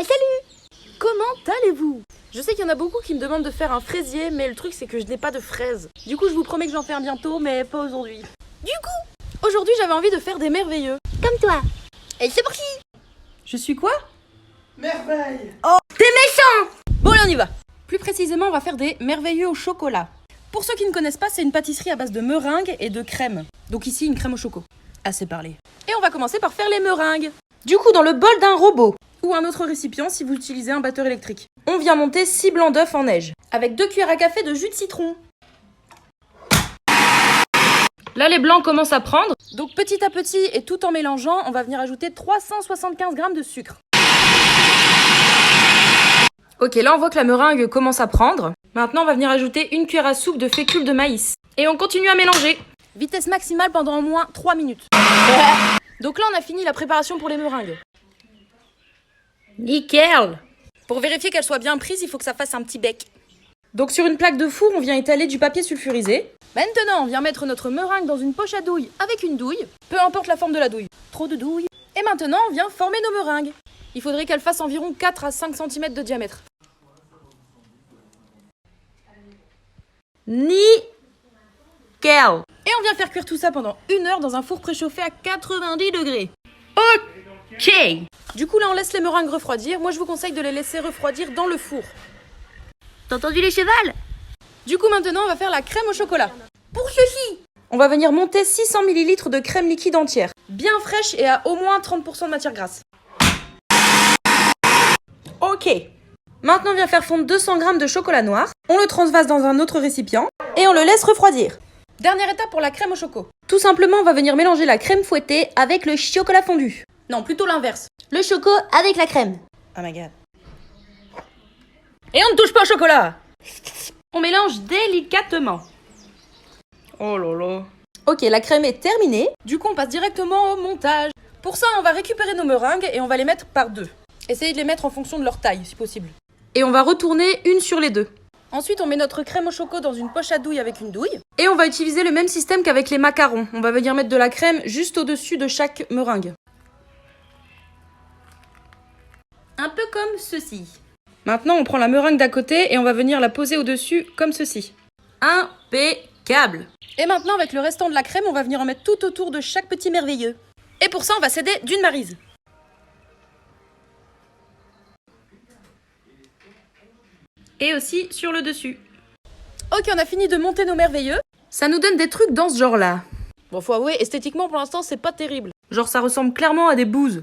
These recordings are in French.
Salut! Comment allez-vous? Je sais qu'il y en a beaucoup qui me demandent de faire un fraisier, mais le truc c'est que je n'ai pas de fraises. Du coup je vous promets que j'en fais un bientôt, mais pas aujourd'hui. Du coup, Aujourd'hui j'avais envie de faire des merveilleux. comme toi. Et c'est parti! Je suis quoi? Merveille! T'es méchant! Bon allez on y va. Plus précisément on va faire des merveilleux au chocolat. Pour ceux qui ne connaissent pas, c'est une pâtisserie à base de meringues et de crème. Donc ici une crème au choco. Assez parlé. Et on va commencer par faire les meringues. Du coup dans le bol d'un robot, ou un autre récipient si vous utilisez un batteur électrique. On vient monter 6 blancs d'œufs en neige, avec 2 cuillères à café de jus de citron. Là les blancs commencent à prendre, donc petit à petit et tout en mélangeant, on va venir ajouter 375 g de sucre. Ok, là on voit que la meringue commence à prendre. Maintenant on va venir ajouter 1 cuillère à soupe de fécule de maïs. Et on continue à mélanger. Vitesse maximale pendant au moins 3 minutes. Donc là on a fini la préparation pour les meringues. Nickel! Pour vérifier qu'elle soit bien prise, il faut que ça fasse un petit bec. Donc sur une plaque de four, on vient étaler du papier sulfurisé. Maintenant, on vient mettre notre meringue dans une poche à douille avec une douille, peu importe la forme de la douille. Trop de douille. Et maintenant, on vient former nos meringues. Il faudrait qu'elles fassent environ 4 à 5 cm de diamètre. Nickel! Et on vient faire cuire tout ça pendant 1 heure dans un four préchauffé à 90 degrés. Ok! Du coup, là, on laisse les meringues refroidir. Moi, je vous conseille de les laisser refroidir dans le four. T'as entendu les chevals? Du coup, maintenant, on va faire la crème au chocolat. Pour ceci! On va venir monter 600 ml de crème liquide entière, bien fraîche et à au moins 30% de matière grasse. Ok. Maintenant, on vient faire fondre 200 g de chocolat noir. On le transvase dans un autre récipient et on le laisse refroidir. Dernière étape pour la crème au choco. Tout simplement, on va venir mélanger la crème fouettée avec le chocolat fondu. Non, plutôt l'inverse. Le choco avec la crème. Oh my god. Et on ne touche pas au chocolat. On mélange délicatement. Oh là là. Ok, la crème est terminée. Du coup, on passe directement au montage. Pour ça, on va récupérer nos meringues et on va les mettre par deux. Essayez de les mettre en fonction de leur taille, si possible. Et on va retourner une sur les deux. Ensuite, on met notre crème au choco dans une poche à douille avec une douille. Et on va utiliser le même système qu'avec les macarons. On va venir mettre de la crème juste au-dessus de chaque meringue. Un peu comme ceci. Maintenant, on prend la meringue d'à côté et on va venir la poser au-dessus comme ceci. Impeccable! Et maintenant, avec le restant de la crème, on va venir en mettre tout autour de chaque petit merveilleux. Et pour ça, on va s'aider d'une maryse. Et aussi sur le dessus. Ok, on a fini de monter nos merveilleux. Ça nous donne des trucs dans ce genre-là. Bon, faut avouer, esthétiquement, pour l'instant, c'est pas terrible. Genre, ça ressemble clairement à des bouses.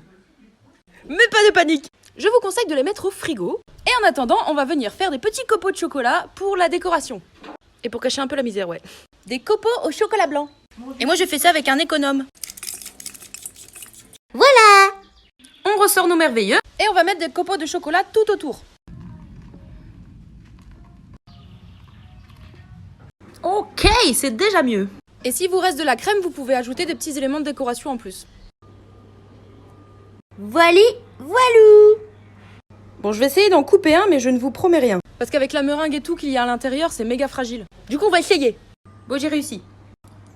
Mais pas de panique! Je vous conseille de les mettre au frigo. Et en attendant, on va venir faire des petits copeaux de chocolat pour la décoration. Et pour cacher un peu la misère, ouais. Des copeaux au chocolat blanc. Et moi, je fais ça avec un économe. Voilà! On ressort nos merveilleux. Et on va mettre des copeaux de chocolat tout autour. Ok, c'est déjà mieux. Et s'il vous reste de la crème, vous pouvez ajouter des petits éléments de décoration en plus. Voili, voilou! Bon, je vais essayer d'en couper un, mais je ne vous promets rien. Parce qu'avec la meringue et tout qu'il y a à l'intérieur, c'est méga fragile. Du coup, on va essayer. Bon, j'ai réussi.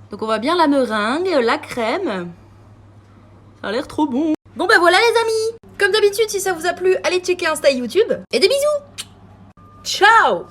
Donc on voit bien la meringue, la crème. Ça a l'air trop bon. Bon bah voilà les amis. Comme d'habitude, si ça vous a plu, allez checker Insta et YouTube. Et des bisous. Ciao!